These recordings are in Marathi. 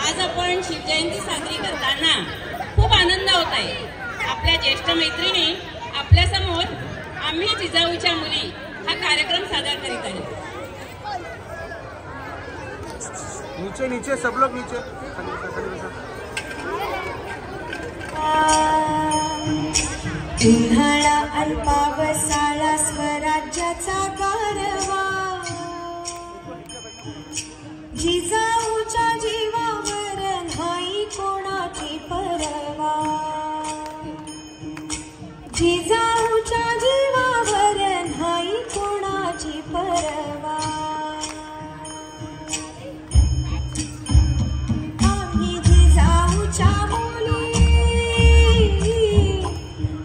आज आपण शिवजयंती साजरी करताना खूप आनंद होत आहे। आपल्या ज्येष्ठ मैत्रिणी आपल्या समोर आम्ही जिजाऊच्या मुली हा कार्यक्रम सादर करीत आहे। नीचे नीचे सब लोग नीचे। उन्हाळा अल्पावसाळा स्वराज्याचा गारवा, जिजाऊच्या जीवावर नाही कोणाची परवा, जिजाऊच्या जीवावर नाही कोणाची परवा। आम्ही जिजाऊच्या मुली,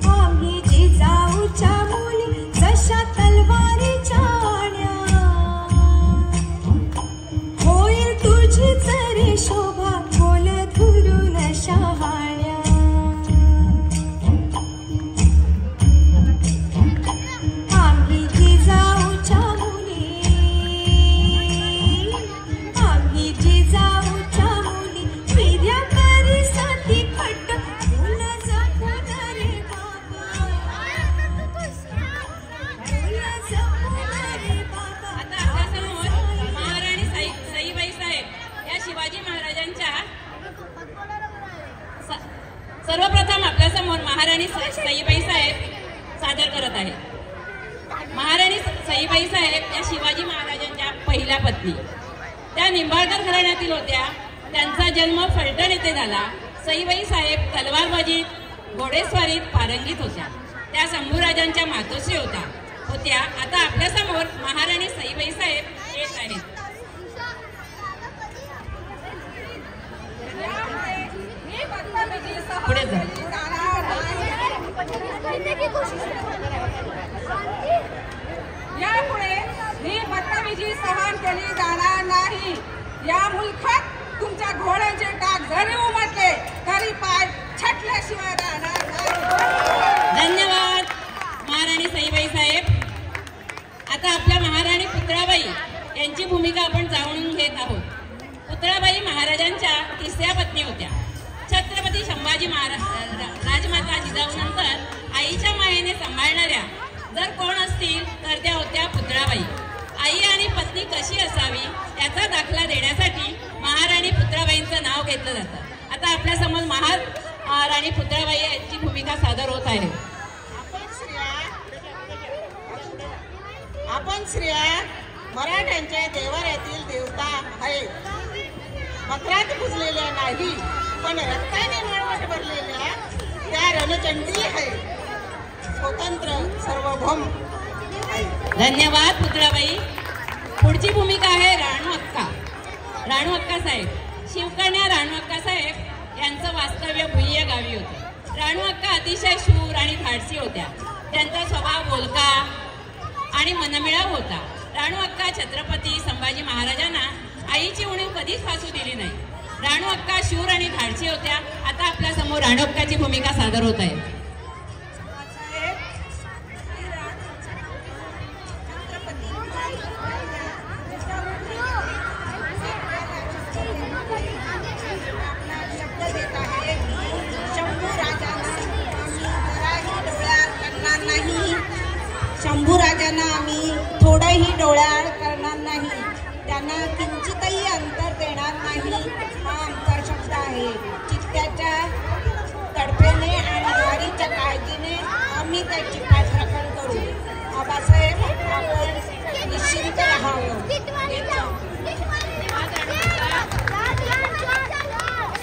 आम्ही जिजाऊच्या मुली जशा तलवारीच्या आण्या, होईल तुझी तरी शोभा बोल धुरून शहाण्या। आम्ही जिजाऊच्या मुली, आम्ही जिजाऊच्या मुली फिर्या करी साथी खट बोल जपून रे बाबा, बोल जपून रे बाबा। आता आपल्यासमोर महाराणी सईबाई साहेब या शिवाजी महाराजांच्या सर्वप्रथम आपल्यासमोर महाराणी सईबाई साहेब सादर करत आहे। महाराणी सईबाई साहेब या शिवाजी महाराजांच्या पहिल्या पत्नी, त्या निंबाळकर घराण्यातील होत्या। त्यांचा जन्म फलटण येथे झाला। सईबाई साहेब तलवारबाजीत घोडेस्वारीत पारंगीत होत्या। त्या शंभूराजांच्या मातोश्री होत्या। आता आपल्यासमोर महाराणी सईबाई साहेब येत आहेत। पुढे जा। यापुढे ही बदतमीजी सहन केली जाणार नाही। या मुलखात तुमच्या घोड्यांचे टाक जरी उमटले तरी पाय छटल्याशिवाय राहणार नाही। धन्यवाद महाराणी सईबाई साहेब। आता आपल्या महाराणी पुतळाबाई यांची भूमिका आपण जाणून घेत आहोत। पुतळाबाई महाराजांच्या तिसऱ्या पत्नी होत्या। छत्रपती संभाजी राजमाता जिजाऊनंतर आईच्या मायेने सांभाळणाऱ्या जर कोण असतील तर त्या होत्या पुतळाबाई। आई आणि पत्नी कशी असावी याचा दाखला देण्यासाठी महाराणी पुतळाबाईंचं नाव घेतलं जातं। आता आपल्यासमोर महाराणी पुतळाबाई यांची भूमिका सादर होत आहे। आपण स्त्रिया मराठ्यांचे देवाऱ्यातील देवता आहेत। मकरात पुजलेल्या नाही पण रक्ताने मळमट भरलेल्या त्या रणचंडी आहे, स्वतंत्र सार्वभौम आहे। धन्यवाद पुतळाबाई। पुढची भूमिका आहे राणू अक्का। राणू अक्का साहेब, शिवकन्या राणू अक्का साहेब यांचं वास्तव्य भुईया गावी होते। राणू अक्का अतिशय शूर आणि धाडसी होत्या। त्यांचा स्वभाव बोलका आणि मनमिळाव होता। राणू अक्का छत्रपती संभाजी महाराजांना आईची उणीव कधीच फासू दिली नाही। राणू अक्का शूर आणि धाडसी होत्या। आता आपल्या समोर राणू अक्काची भूमिका सादर होत आहे। शंभूराजांना आम्ही थोडंही डोळ्याआड करणार नाही, त्यांना किंचितही अंतर देणार नाही हा आमचा शब्द आहे। चित्त्याच्या तडफेने आणि ज्वारीच्या काळजीने आम्ही त्याची पाठराखण करू। आबासाहेब आपण निश्चिंत राहावं।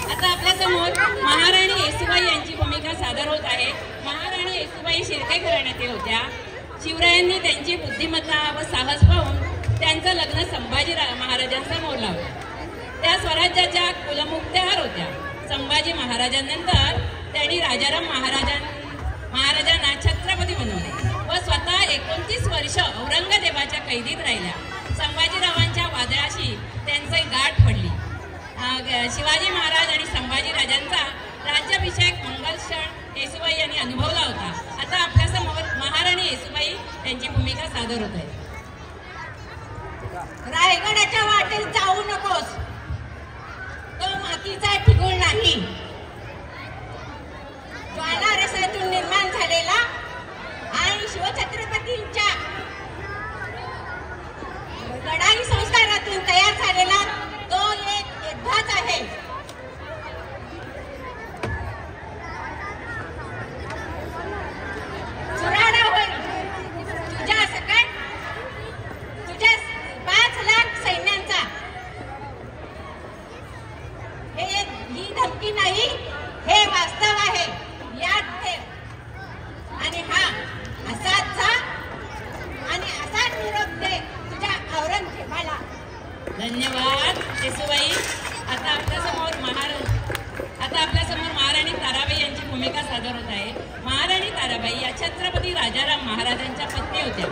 आता आपल्यासमोर महाराणी येसूबाई यांची भूमिका सादर होत आहे। महाराणी येसूबाई शिर्के घराण्यातील होत्या। शिवरायांनी त्यांची बुद्धिमत्ता व साहस पाहून त्यांचं लग्न संभाजी महाराजांसमोर लावलं। त्या स्वराज्याच्या कुलमुक्तेहार होत्या। संभाजी महाराजांनंतर त्यांनी राजाराम महाराजांना छत्रपती बनवले व स्वतः 29 वर्ष औरंगजेबाच्या कैदीत राहिल्या। संभाजीरावांच्या वादळाशी त्यांची गाठ पडली। शिवाजी महाराज आणि संभाजी राजांचा राज्याभिषेक मंगल क्षण येसूबाई यांनी अनुभवला होता। आता आपल्यासमोर महाराणी येसूबाई यांची भूमिका सादर होत आहे। रायगडाच्या वाटेत जाऊ नकोस, तो चुकीचा ठिगुळ नाही. ज्वाला रसातून निर्माण झालेला आणि शिवछत्रपतींच्या लढाई संस्कारातून तयार झालेला तो एक योद्धाच आहे. चुराडा होईल तुझ्या सकट तुझ्या 5 लाख सैन्यांचा. ही धमकी नाही, हे वास्तव आहे. याद ठेव. आणि हा असाच जा आणि असाच निरोप दे तुझ्या औरंगजेबाला. धन्यवाद येसूबाई. आता आपल्यासमोर महाराणी ताराबाई यांची भूमिका सादर होत आहे. महाराणी ताराबाई या छत्रपती राजाराम महाराजांच्या पत्नी होत्या.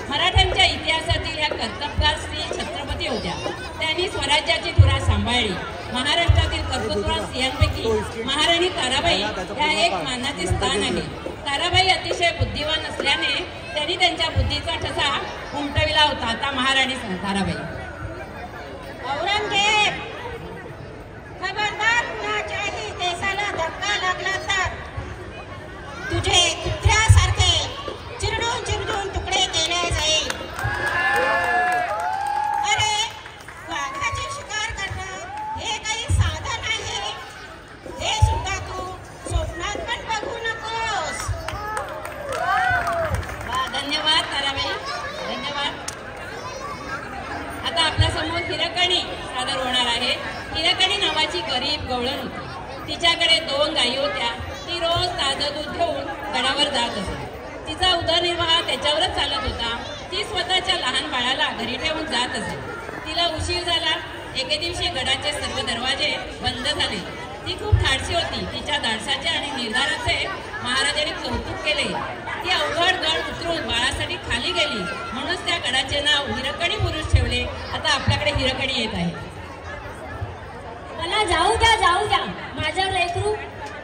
मराठ्यांच्या इतिहासातील ह्या कर्तबगार स्त्री छत्रपती होत्या. त्यांनी स्वराज्याची धुरा सांभाळली. महाराष्ट्रातील कर्तृत्ववान स्त्रियांपैकी महाराणी ताराबाई ह्या एक मानाचे स्थान आहे. ताराबाई अतिशय बुद्धिवान असल्याने त्यांनी त्यांच्या बुद्धीचा ठसा उमटविला होता. आता महाराणी ताराबाई. औरंगजेब, खबरदार, कुणाच्याही देशाला धक्का लागला तर तुझे कुत्र्यासारखे चिरडून चिरडून तुकडे केले जाईल. अरे, वाघाची शिकार करणं हे काही साधन आहे, हे सुद्धा तू स्वप्नात पण बघू नकोस. धन्यवाद ताराबाई, धन्यवाद. आता आपल्या समोर हिरकणी सादर होणार आहे. हिरकणी नावाची गरीब गवळण होती. तिच्याकडे 2 गायी होत्या. ती रोज ताजं दूध घेऊन गडावर जात असे. तिचा उदरनिर्वाह त्याच्यावरच चालत होता. ती स्वतःच्या लहान बाळाला घरी ठेवून जात असे. तिला उशीर झाला. एके दिवशी गडाचे सर्व दरवाजे बंद झाले. ती खूप धाडसी होती. तिच्या धाडसाचे आणि निर्धाराचे महाराजांनी कौतुक केले. ती अवघड गड उतरून बाळासाठी खाली गेली. म्हणूनच त्या गडाचे नाव हिरकणी पुरुष ठेवले. आता आपल्याकडे हिरकणी येत आहे. मला जाऊ द्या, जाऊ द्या. माझं लेकरू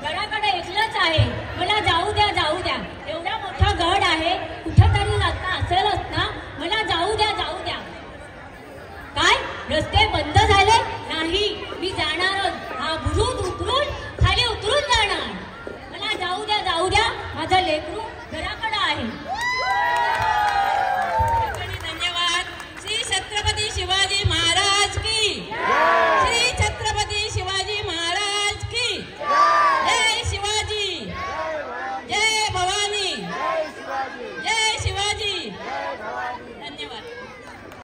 गडाकडे एकलंच आहे. मला जाऊ द्या, जाऊ द्या. एवढा मोठा गड आहे, कुठेतरी रस्ता असेलच ना. मला जाऊ द्या, जाऊ द्या. काय, रस्ते बंद झाले? नाही, मी जाणारच. हा बुरुज उतरून खाली उतरून जाणार. मला जाऊ द्या, जाऊ द्या. माझं लेकरू घराकडे आहे.